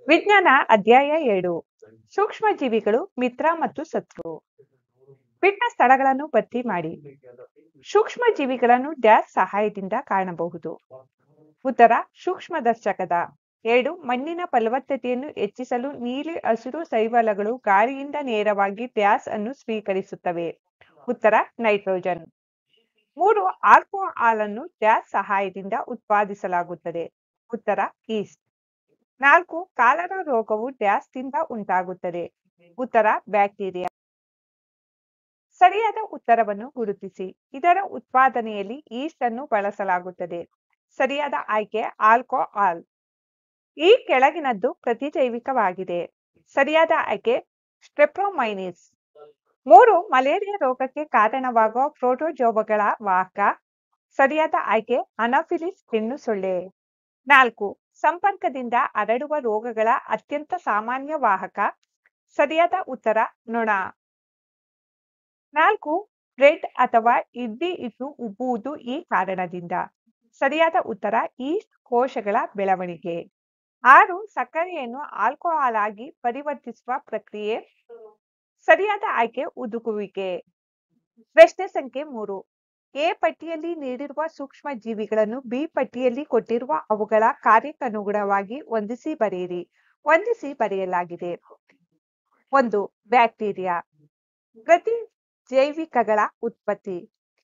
ವಿಜ್ಞಾನ ಅಧ್ಯಾಯ 7 ಸೂಕ್ಷ್ಮ ಜೀವಿಗಳು ಮಿತ್ರ ಮತ್ತು ಶತ್ರು. ಬಿಟ್ಟ ಸ್ಥಳಗಳನ್ನು ಭರ್ತಿ ಮಾಡಿ. ಸೂಕ್ಷ್ಮ ಜೀವಿಗಳನ್ನು ಡ್ಯಾಶ್ ಸಹಾಯದಿಂದ ಕಾಣಬಹುದು. ಉತ್ತರ ಸೂಕ್ಷ್ಮದರ್ಶಕದ 2 ಮಣ್ಣಿನ ಫಲವತ್ತತೆಯನ್ನು ಹೆಚ್ಚಿಸಲು ನೀಲಿ ಹಸಿರು ಶೈವಾಲಗಳು ಗಾಳಿಯಿಂದ ನೇರವಾಗಿ ಡ್ಯಾಶ್ ಅನ್ನು ಸ್ವೀಕರಿಸುತ್ತವೆ. ಉತ್ತರ ನೈಟ್ರೋಜನ್. 3 ಆಲ್ಕೋಹಾಲ್ ಅನ್ನು ಡ್ಯಾಶ್ ಸಹಾಯದಿಂದ ಉತ್ಪಾದಿಸಲಾಗುತ್ತದೆ. ಉತ್ತರ ಈಸ್ಟ್. 4 ಕಾಲರಾ ರೋಗವು ಡ್ಯಾಶ್ ದಿಂದ ಉಂಟಾಗುತ್ತದೆ. ಉತ್ತರ ಬ್ಯಾಕ್ಟೀರಿಯಾ. ಸರಿಯಾದ ಉತ್ತರವನ್ನು ಗುರುತಿಸಿ. ಇದರ ಉತ್ಪಾದನೆಯಲ್ಲಿ ಈಸ್ಟ್ ಅನ್ನು ಬಳಸಲಾಗುತ್ತದೆ. ಸರಿಯಾದ ಆಯ್ಕೆ ಆಲ್ಕೋಹಾಲ್. ಈ ಕೆಳಗಿನದ್ದು ಪ್ರತಿಜೈವಿಕವಾಗಿದೆ. ಸರಿಯಾದ ಆಯ್ಕೆ ಸ್ಟ್ರೆಪ್ಟೊಮೈಸಿಸ್. 3 ಮಲೇರಿಯಾ ರೋಗಕ್ಕೆ ಕಾರಣವಾಗುವ ಪ್ರೋಟೋಜೋವಗಳ ವಾಹಕ. ಸರಿಯಾದ ಆಯ್ಕೆ ಅನಾಫಿಲಿಸ್ ಹೆಣ್ಣು ಸೊಳ್ಳೆ. 4 ಸಂಪರ್ಕದಿಂದ ಹರಡುವ ರೋಗಗಳ ಅತ್ಯಂತ ಸಾಮಾನ್ಯ ವಾಹಕ. ಸರಿಯಾದ ಉತ್ತರ ನೊಣ. 4 ಬ್ರೆಡ್ ಅಥವಾ ಇಡ್ಲಿ ಹಿಟ್ಟು ಉಬ್ಬುವುದು ಈ ಕಾರಣದಿಂದ. ಸರಿಯಾದ ಉತ್ತರ ಈಸ್ಟ್ ಕೋಶಗಳ ಬೆಳವಣಿಗೆ. 6 ಸಕ್ಕರೆಯನ್ನು ಆಲ್ಕೋಹಾಲ್ ಆಗಿ ಪರಿವರ್ತಿಸುವ ಪ್ರಕ್ರಿಯೆ. ಸರಿಯಾದ ಆಯ್ಕೆ ಉದುಗುವಿಕೆ. ಪ್ರಶ್ನೆ ಸಂಖ್ಯೆ 3. ಎ ಪಟ್ಟಿಯಲ್ಲಿ ನೀಡಿರುವ ಸೂಕ್ಷ್ಮ ಜೀವಿಗಳನ್ನು ಬಿ ಪಟ್ಟಿಯಲ್ಲಿ ಕೊಟ್ಟಿರುವ ಅವುಗಳ ಕಾರ್ಯಕ್ಕನುಗುಣವಾಗಿ ಹೊಂದಿಸಿ ಬರೆಯಿರಿ. ಹೊಂದಿಸಿ ಬರೆಯಲಾಗಿದೆ. 1 ಬ್ಯಾಕ್ಟೀರಿಯಾ. ಪ್ರತಿ ಜೈವಿಕಗಳ ಉತ್ಪತ್ತಿ.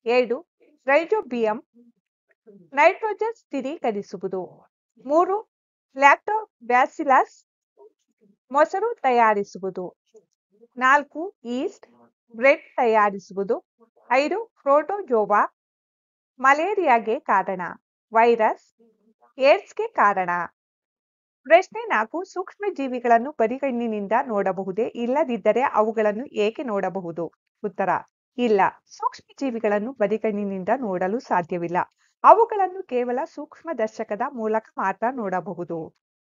2 ರೈಜೋಬಿಯಂ. ನೈಟ್ರೋಜನ್ ಸ್ಥಿರೀಕರಿಸುವುದು. 3 ಲ್ಯಾಕ್ಟೋಬ್ಯಾಸಿಲಸ್ ಮೊಸರು ತಯಾರಿಸುವುದು. 4 ಈಸ್ಟ್ ಬ್ರೆಡ್ ತಯಾರಿಸುವುದು. 5 ಪ್ರೋಟೋಜೋವಾ ಮಲೇರಿಯಾಗೆ ಕಾರಣ. ವೈರಸ್ ಏಡ್ಸ್ಗೆ ಕಾರಣ. ಪ್ರಶ್ನೆ 4 ಸೂಕ್ಷ್ಮ ಜೀವಿಗಳನ್ನು ಬರಿಗಣ್ಣಿನಿಂದ ನೋಡಬಹುದೇ? ಇಲ್ಲದಿದ್ದರೆ ಅವುಗಳನ್ನು ಏಕೆ ನೋಡಬಹುದು? ಉತ್ತರ ಇಲ್ಲ. ಸೂಕ್ಷ್ಮ ಜೀವಿಗಳನ್ನು ಬರಿಗಣ್ಣಿನಿಂದ ನೋಡಲು ಸಾಧ್ಯವಿಲ್ಲ. ಅವುಗಳನ್ನು ಕೇವಲ ಸೂಕ್ಷ್ಮದರ್ಶಕದ ಮೂಲಕ ಮಾತ್ರ ನೋಡಬಹುದು.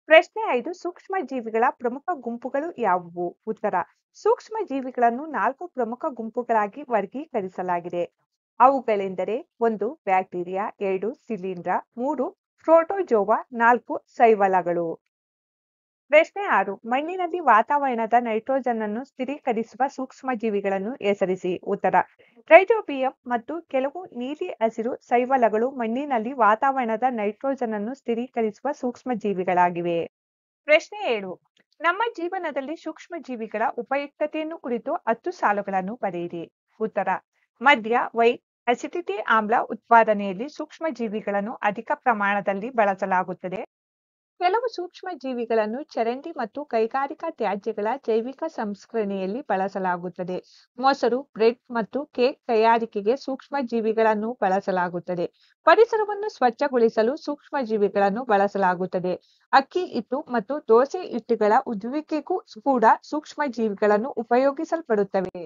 ಪ್ರಶ್ನೆ 5 ಸೂಕ್ಷ್ಮ ಜೀವಿಗಳ ಪ್ರಮುಖ ಗುಂಪುಗಳು ಯಾವುವು? ಉತ್ತರ ಸೂಕ್ಷ್ಮ ಜೀವಿಗಳನ್ನು 4 ಪ್ರಮುಖ ಗುಂಪುಗಳಾಗಿ ವರ್ಗೀಕರಿಸಲಾಗಿದೆ. ಅವುಗಳೆಂದರೆ 1 ಬ್ಯಾಕ್ಟೀರಿಯಾ, 2 ಶಿಲೀಂಧ್ರ, 3 ಪ್ರೋಟೋಜೋವಾ, 4 ಶೈವಾಲಗಳು. ಪ್ರಶ್ನೆ 6 ಮಣ್ಣಿನಲ್ಲಿ ವಾತಾವರಣದ ನೈಟ್ರೋಜನ್ ಅನ್ನು ಸ್ಥಿರೀಕರಿಸುವ ಸೂಕ್ಷ್ಮ ಜೀವಿಗಳನ್ನು ಹೆಸರಿಸಿ. ಉತ್ತರ ರೈಜೋಬಿಯಂ ಮತ್ತು ಕೆಲವು ನೀಲಿ ಹಸಿರು ಶೈವಾಲಗಳು ಮಣ್ಣಿನಲ್ಲಿ ವಾತಾವರಣದ ನೈಟ್ರೋಜನ್ ಅನ್ನು ಸ್ಥಿರೀಕರಿಸುವ ಸೂಕ್ಷ್ಮ ಜೀವಿಗಳಾಗಿವೆ. ಪ್ರಶ್ನೆ 7 ನಮ್ಮ ಜೀವನದಲ್ಲಿ ಸೂಕ್ಷ್ಮ ಜೀವಿಗಳ ಉಪಯುಕ್ತತೆಯನ್ನು ಕುರಿತು 10 ಸಾಲುಗಳನ್ನು ಬರೆಯಿರಿ. ಉತ್ತರ ಮದ್ಯ, ವೈನ್, ಅಸಿಟಿಕ್ ಆಮ್ಲ ಉತ್ಪಾದನೆಯಲ್ಲಿ ಸೂಕ್ಷ್ಮ ಜೀವಿಗಳನ್ನು ಅಧಿಕ ಪ್ರಮಾಣದಲ್ಲಿ ಬಳಸಲಾಗುತ್ತದೆ. ಕೆಲವು ಸೂಕ್ಷ್ಮ ಜೀವಿಗಳನ್ನು ಚರಂಡಿ ಮತ್ತು ಕೈಗಾರಿಕಾ ತ್ಯಾಜ್ಯಗಳ ಜೈವಿಕ ಸಂಸ್ಕರಣೆಯಲ್ಲಿ ಬಳಸಲಾಗುತ್ತದೆ. ಮೊಸರು, ಬ್ರೆಡ್ ಮತ್ತು ಕೇಕ್ ತಯಾರಿಕೆಗೆ ಸೂಕ್ಷ್ಮ ಜೀವಿಗಳನ್ನು ಬಳಸಲಾಗುತ್ತದೆ. ಪರಿಸರವನ್ನು ಸ್ವಚ್ಛಗೊಳಿಸಲು ಸೂಕ್ಷ್ಮ ಜೀವಿಗಳನ್ನು ಬಳಸಲಾಗುತ್ತದೆ. ಅಕ್ಕಿ ಹಿಟ್ಟು ಮತ್ತು ದೋಸೆ ಹಿಟ್ಟುಗಳ ಉದುರುವಿಕೆಗೂ ಕೂಡ ಸೂಕ್ಷ್ಮ ಜೀವಿಗಳನ್ನು ಉಪಯೋಗಿಸಲ್ಪಡುತ್ತವೆ.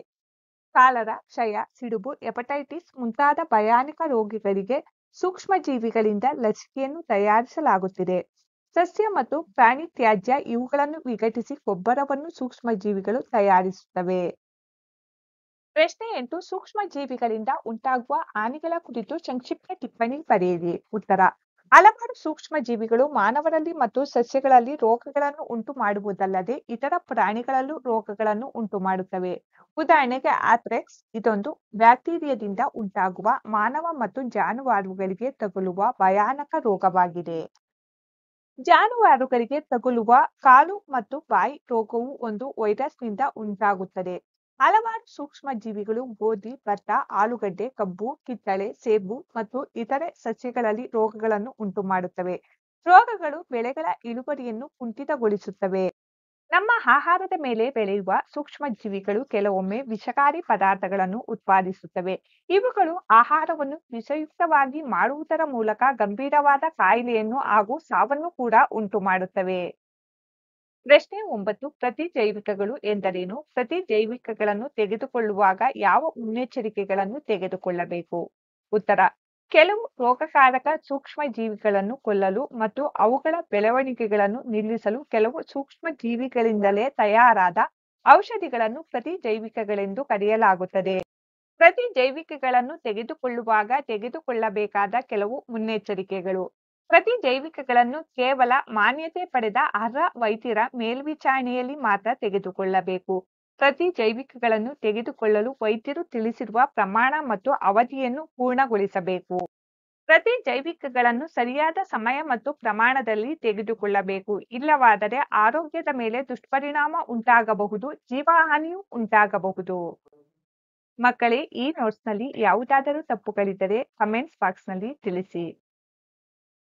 ಕಾಲರಾ, ಕ್ಷಯ, ಸಿಡುಬು, ಹೆಪಟೈಟಿಸ್ ಮುಂತಾದ ಭಯಾನಕ ರೋಗಗಳಿಗೆ ಸೂಕ್ಷ್ಮ ಜೀವಿಗಳಿಂದ ಲಸಿಕೆಯನ್ನು ತಯಾರಿಸಲಾಗುತ್ತಿದೆ. ಸಸ್ಯ ಮತ್ತು ಪ್ರಾಣಿ ತ್ಯಾಜ್ಯ ಇವುಗಳನ್ನು ವಿಘಟಿಸಿ ಗೊಬ್ಬರವನ್ನು ಸೂಕ್ಷ್ಮ ಜೀವಿಗಳು ತಯಾರಿಸುತ್ತವೆ. ಪ್ರಶ್ನೆ 8 ಸೂಕ್ಷ್ಮ ಜೀವಿಗಳಿಂದ ಉಂಟಾಗುವ ಹಾನಿಗಳ ಕುರಿತು ಸಂಕ್ಷಿಪ್ತ ಟಿಪ್ಪಣಿ ಬರೆಯಿರಿ. ಉತ್ತರ ಹಲವಾರು ಸೂಕ್ಷ್ಮ ಜೀವಿಗಳು ಮಾನವರಲ್ಲಿ ಮತ್ತು ಸಸ್ಯಗಳಲ್ಲಿ ರೋಗಗಳನ್ನು ಉಂಟು ಮಾಡುವುದಲ್ಲದೆ ಇತರ ಪ್ರಾಣಿಗಳಲ್ಲೂ ರೋಗಗಳನ್ನು ಉಂಟು ಮಾಡುತ್ತವೆ. ಉದಾಹರಣೆಗೆ ಆಥ್ರಾಕ್ಸ್ ಇದೊಂದು ಬ್ಯಾಕ್ಟೀರಿಯಾದಿಂದ ಉಂಟಾಗುವ ಮಾನವ ಮತ್ತು ಜಾನುವಾರುಗಳಿಗೆ ತಗುಲುವ ಭಯಾನಕ ರೋಗವಾಗಿದೆ. ಜಾನುವಾರುಗಳಿಗೆ ತಗುಲುವ ಕಾಲು ಮತ್ತು ಬಾಯಿ ರೋಗವು ಒಂದು ವೈರಸ್ನಿಂದ ಉಂಟಾಗುತ್ತದೆ. ಹಲವಾರು ಸೂಕ್ಷ್ಮ ಜೀವಿಗಳು ಗೋಧಿ, ಭತ್ತ, ಆಲೂಗಡ್ಡೆ, ಕಬ್ಬು, ಕಿತ್ತಳೆ, ಸೇಬು ಮತ್ತು ಇತರೆ ಸಸ್ಯಗಳಲ್ಲಿ ರೋಗಗಳನ್ನು ಉಂಟು ಮಾಡುತ್ತವೆ. ರೋಗಗಳು ಬೆಳೆಗಳ ಇಳುವರಿಯನ್ನು ಕುಂಠಿತಗೊಳಿಸುತ್ತವೆ. ನಮ್ಮ ಆಹಾರದ ಮೇಲೆ ಬೆಳೆಯುವ ಸೂಕ್ಷ್ಮ ಜೀವಿಗಳು ಕೆಲವೊಮ್ಮೆ ವಿಷಕಾರಿ ಪದಾರ್ಥಗಳನ್ನು ಉತ್ಪಾದಿಸುತ್ತವೆ. ಇವುಗಳು ಆಹಾರವನ್ನು ವಿಷಯುಕ್ತವಾಗಿ ಮಾಡುವುದರ ಮೂಲಕ ಗಂಭೀರವಾದ ಕಾಯಿಲೆಯನ್ನು ಹಾಗೂ ಸಾವನ್ನು ಕೂಡ ಉಂಟು ಮಾಡುತ್ತವೆ. ಪ್ರಶ್ನೆ 9 ಪ್ರತಿಜೈವಿಕಗಳು ಎಂದರೇನು? ಪ್ರತಿಜೈವಿಕಗಳನ್ನು ತೆಗೆದುಕೊಳ್ಳುವಾಗ ಯಾವ ಮುನ್ನೆಚ್ಚರಿಕೆಗಳನ್ನು ತೆಗೆದುಕೊಳ್ಳಬೇಕು? ಉತ್ತರ ಕೆಲವು ರೋಗಕಾರಕ ಸೂಕ್ಷ್ಮ ಜೀವಿಗಳನ್ನು ಕೊಲ್ಲಲು ಮತ್ತು ಅವುಗಳ ಬೆಳವಣಿಗೆಗಳನ್ನು ನಿಲ್ಲಿಸಲು ಕೆಲವು ಸೂಕ್ಷ್ಮ ಜೀವಿಗಳಿಂದಲೇ ತಯಾರಾದ ಔಷಧಿಗಳನ್ನು ಪ್ರತಿಜೈವಿಕಗಳೆಂದು ಕರೆಯಲಾಗುತ್ತದೆ. ಪ್ರತಿಜೈವಿಕಗಳನ್ನು ತೆಗೆದುಕೊಳ್ಳುವಾಗ ತೆಗೆದುಕೊಳ್ಳಬೇಕಾದ ಕೆಲವು ಮುನ್ನೆಚ್ಚರಿಕೆಗಳು. ಪ್ರತಿ ಜೈವಿಕಗಳನ್ನು ಕೇವಲ ಮಾನ್ಯತೆ ಪಡೆದ ಅರ್ಹ ವೈದ್ಯರ ಮೇಲ್ವಿಚಾರಣೆಯಲ್ಲಿ ಮಾತ್ರ ತೆಗೆದುಕೊಳ್ಳಬೇಕು. ಪ್ರತಿ ಜೈವಿಕಗಳನ್ನು ತೆಗೆದುಕೊಳ್ಳಲು ವೈದ್ಯರು ತಿಳಿಸಿರುವ ಪ್ರಮಾಣ ಮತ್ತು ಅವಧಿಯನ್ನು ಪೂರ್ಣಗೊಳಿಸಬೇಕು. ಪ್ರತಿ ಜೈವಿಕಗಳನ್ನು ಸರಿಯಾದ ಸಮಯ ಮತ್ತು ಪ್ರಮಾಣದಲ್ಲಿ ತೆಗೆದುಕೊಳ್ಳಬೇಕು. ಇಲ್ಲವಾದರೆ ಆರೋಗ್ಯದ ಮೇಲೆ ದುಷ್ಪರಿಣಾಮ ಉಂಟಾಗಬಹುದು, ಜೀವಹಾನಿಯೂ ಉಂಟಾಗಬಹುದು. ಮಕ್ಕಳೇ, ಈ ನೋಟ್ಸ್ನಲ್ಲಿ ಯಾವುದಾದರೂ ತಪ್ಪುಗಳಿದ್ದರೆ ಕಮೆಂಟ್ಸ್ ಬಾಕ್ಸ್ನಲ್ಲಿ ತಿಳಿಸಿ.